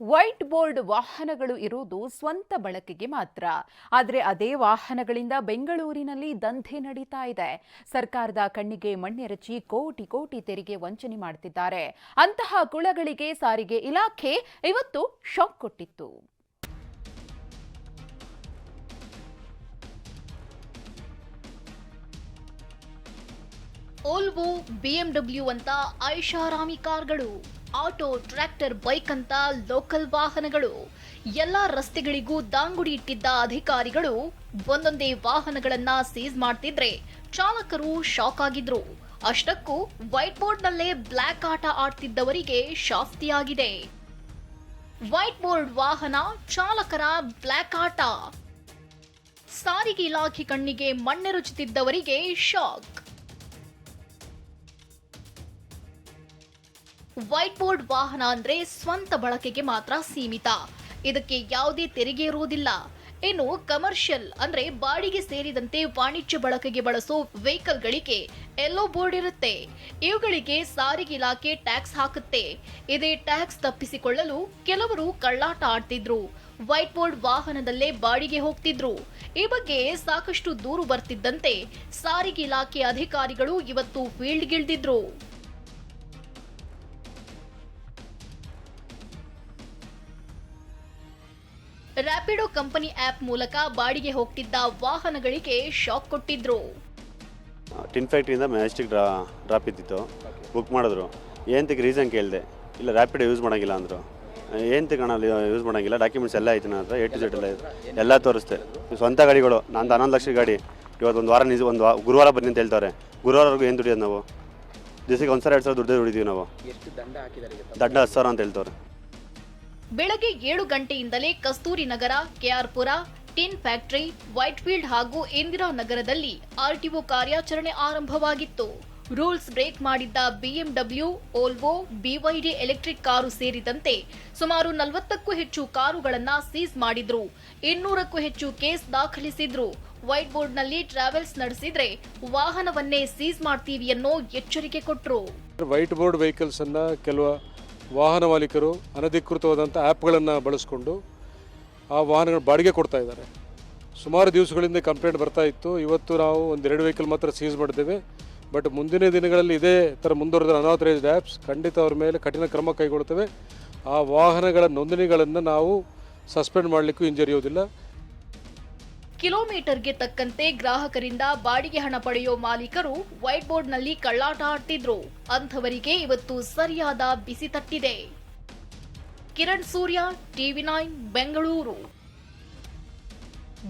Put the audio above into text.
White board ವಾಹನಗಳು ಇರುವುದು ಸ್ವಂತ ಬಳಕೆಗೆ ಮಾತ್ರ. ಆದರೆ ಅದೇ ವಾಹನಗಳಿಂದ ಬೆಂಗಳೂರಿನಲ್ಲಿ ದಂಧೆ ನಡೀತಾ ಇದೆ. ಸರ್ಕಾರದ ಕಣ್ಣಿಗೆ ಮಣ್ಣೆರಚಿ ಕೋಟಿ ಕೋಟಿ ತೆರಿಗೆ ವಂಚನೆ ಮಾಡುತ್ತಿದ್ದಾರೆ. ಅಂತಹ ಕುಳಗಳಿಗೆ ಸಾರಿಗೆ ಇಲಾಖೆ ಇವತ್ತು ಶಾಕ್ ಕೊಟ್ಟಿತ್ತು. ಓಲ್ವೋ, ಬಿಎಂಡಬ್ಲ್ಯೂ ಅಂತ ಐಷಾರಾಮಿ ಕಾರ್ಗಳು, ಆಟೋ, ಟ್ರ್ಯಾಕ್ಟರ್, ಬೈಕ್ ಅಂತ ಲೋಕಲ್ ವಾಹನಗಳು, ಎಲ್ಲಾ ರಸ್ತೆಗಳಿಗೂ ದಾಂಗುಡಿ ಇಟ್ಟಿದ್ದ ಅಧಿಕಾರಿಗಳು ಒಂದೊಂದೇ ವಾಹನಗಳನ್ನ ಸೀಸ್ ಮಾಡ್ತಿದ್ರೆ ಚಾಲಕರು ಶಾಕ್ ಆಗಿದ್ರು. ಅಷ್ಟಕ್ಕೂ ವೈಟ್ ಬೋರ್ಡ್ ನಲ್ಲೇ ಬ್ಲಾಕ್ ಆಟ ಆಡ್ತಿದ್ದವರಿಗೆ ಶಾಸ್ತಿಯಾಗಿದೆ. ವೈಟ್ ಬೋರ್ಡ್ ವಾಹನ ಚಾಲಕರ ಬ್ಲಾಕ್ ಆಟ, ಸಾರಿಗೆ ಇಲಾಖೆ ಕಣ್ಣಿಗೆ ಮಣ್ಣೆರಚುತ್ತಿದ್ದವರಿಗೆ ಶಾಕ್. ವೈಟ್ ಬೋರ್ಡ್ ವಾಹನ ಅಂದ್ರೆ ಸ್ವಂತ ಬಳಕೆಗೆ ಮಾತ್ರ ಸೀಮಿತ. ಇದಕ್ಕೆ ಯಾವುದೇ ತೆರಿಗೆ ಇರುವುದಿಲ್ಲ. ಇನ್ನು ಕಮರ್ಷಿಯಲ್ ಅಂದ್ರೆ ಬಾಡಿಗೆ ಸೇರಿದಂತೆ ವಾಣಿಜ್ಯ ಬಳಕೆಗೆ ಬಳಸೋ ವೆಹಿಕಲ್ಗಳಿಗೆ ಯೆಲ್ಲೋ ಬೋರ್ಡ್ ಇರುತ್ತೆ. ಇವುಗಳಿಗೆ ಸಾರಿಗೆ ಇಲಾಖೆ ಟ್ಯಾಕ್ಸ್ ಹಾಕುತ್ತೆ. ಇದೇ ಟ್ಯಾಕ್ಸ್ ತಪ್ಪಿಸಿಕೊಳ್ಳಲು ಕೆಲವರು ಕಳ್ಳಾಟ ಆಡ್ತಿದ್ರು. ವೈಟ್ ಬೋರ್ಡ್ ವಾಹನದಲ್ಲೇ ಬಾಡಿಗೆ ಹೋಗ್ತಿದ್ರು. ಈ ಬಗ್ಗೆ ಸಾಕಷ್ಟು ದೂರು ಬರ್ತಿದ್ದಂತೆ ಸಾರಿಗೆ ಇಲಾಖೆ ಅಧಿಕಾರಿಗಳು ಇವತ್ತು ಫೀಲ್ಡ್ಗಿಳಿದಿದ್ರು. ರ್ಯಾಪಿಡೋ ಕಂಪನಿ ಆಪ್ ಮೂಲಕ ಬಾಡಿಗೆ ಹೋಗ್ತಿದ್ದ ವಾಹನಗಳಿಗೆ ಶಾಕ್ ಕೊಟ್ಟಿದ್ರು. ಟಿನ್ ಫ್ಯಾಕ್ಟ್ರಿಯಿಂದ ಮ್ಯಾಜಿಸ್ಟಿಕ್ ಡ್ರಾಪ್ ಇದ್ದಿತ್ತು, ಬುಕ್ ಮಾಡಿದ್ರು. ಏನಂತಕ್ಕೆ ರೀಸನ್ ಕೇಳಿದೆ, ಇಲ್ಲ ರ್ಯಾಪಿಡೋ ಯೂಸ್ ಮಾಡೋಂಗಿಲ್ಲ ಅಂದರು. ಏನಂತಕ್ಕೆ ಅಣ್ಣ ಯೂಸ್ ಮಾಡೋಂಗಿಲ್ಲ, ಡಾಕ್ಯುಮೆಂಟ್ಸ್ ಎಲ್ಲ ಆಯ್ತು ನನ್ನ ಹತ್ರ, A to Z ಎಲ್ಲ ತೋರಿಸ್ತೆ. ಸ್ವಂತ ಗಾಡಿಗಳು, ನಂದು 11 ಲಕ್ಷ ಗಾಡಿ. ಇವತ್ತು ಒಂದು ವಾರ ಗುರುವಾರ ಬನ್ನಿ ಅಂತ ಹೇಳ್ತಾರೆ. ಗುರುವಾರವರೆಗೂ ಏನು ದುಡಿಯೋದು ನಾವು? ದಿವಸಕ್ಕೆ 1 ಸಾವಿರ 2 ಸಾವಿರ ದುಡ್ಡು ದುಡಿದೀವಿ ನಾವು. ದಂಡ 10 ಸಾವಿರ ಅಂತ ಹೇಳ್ತಾರೆ. ಬೆಳಗ್ಗೆ 7 ಗಂಟೆಯಿಂದಲೇ ಕಸ್ತೂರಿ ನಗರ, ಕೆಆರ್ಪುರ, ಟಿನ್ ಫ್ಯಾಕ್ಟರಿ, ವೈಟ್ಫೀಲ್ಡ್ ಹಾಗೂ ಇಂದಿರಾನಗರದಲ್ಲಿ ಆರ್ಟಿಒ ಕಾರ್ಯಾಚರಣೆ ಆರಂಭವಾಗಿತ್ತು. ರೂಲ್ಸ್ ಬ್ರೇಕ್ ಮಾಡಿದ್ದ BMW, Volvo, BYD electric car ಸೇರಿದಂತೆ ಸುಮಾರು 40ಕ್ಕೂ ಹೆಚ್ಚು ಕಾರುಗಳನ್ನ ಸೀಸ್ ಮಾಡಿದ್ರು. 200ಕ್ಕೂ ಹೆಚ್ಚು ಕೇಸ್ ದಾಖಲಿಸಿದ್ರು. ವೈಟ್ ಬೋರ್ಡ್ನಲ್ಲಿ ಟ್ರಾವೆಲ್ಸ್ ನಡೆಸಿದ್ರೆ ವಾಹನವನ್ನೇ ಸೀಸ್ ಮಾಡ್ತೀವಿ ಅನ್ನೋ ಎಚ್ಚರಿಕೆ ಕೊಟ್ರು. ವೈಟ್ ಬೋರ್ಡ್ ವೆಹಿಕಲ್ಸ್ ಅನ್ನ ಕೆಲವು ವಾಹನ ಮಾಲೀಕರು ಅನಧಿಕೃತವಾದಂಥ ಆ್ಯಪ್ಗಳನ್ನು ಬಳಸಿಕೊಂಡು ಆ ವಾಹನಗಳ ಬಾಡಿಗೆ ಕೊಡ್ತಾ ಇದ್ದಾರೆ. ಸುಮಾರು ದಿವಸಗಳಿಂದ ಕಂಪ್ಲೇಂಟ್ ಬರ್ತಾ ಇತ್ತು. ಇವತ್ತು ನಾವು 1-2 ವೆಹಿಕಲ್ ಮಾತ್ರ ಸೀಸ್ ಮಾಡಿದ್ದೇವೆ. ಬಟ್ ಮುಂದಿನ ದಿನಗಳಲ್ಲಿ ಇದೇ ಥರ ಮುಂದುವರೆದ ಅನಾಥರೈಸ್ಡ್ ಆ್ಯಪ್ಸ್ ಖಂಡಿತ ಅವ್ರ ಮೇಲೆ ಕಠಿಣ ಕ್ರಮ ಕೈಗೊಳ್ಳುತ್ತವೆ. ಆ ವಾಹನಗಳ ನೋಂದಣಿಗಳನ್ನು ನಾವು ಸಸ್ಪೆಂಡ್ ಮಾಡಲಿಕ್ಕೂ ಹಿಂಜರಿಯುವುದಿಲ್ಲ. ಕಿಲೋಮೀಟರ್ಗೆ ತಕ್ಕಂತೆ ಗ್ರಾಹಕರಿಂದ ಬಾಡಿಗೆ ಹಣ ಪಡೆಯೋ ಮಾಲೀಕರು ವೈಟ್ ಬೋರ್ಡ್ನಲ್ಲಿ ಕಳ್ಳಾಟ ಆಡ್ತಿದ್ರು. ಅಂಥವರಿಗೆ ಇವತ್ತು ಸರಿಯಾದ ಬಿಸಿ ತಟ್ಟಿದೆ. ಕಿರಣ್ ಸೂರ್ಯ, TV9, ಬೆಂಗಳೂರು.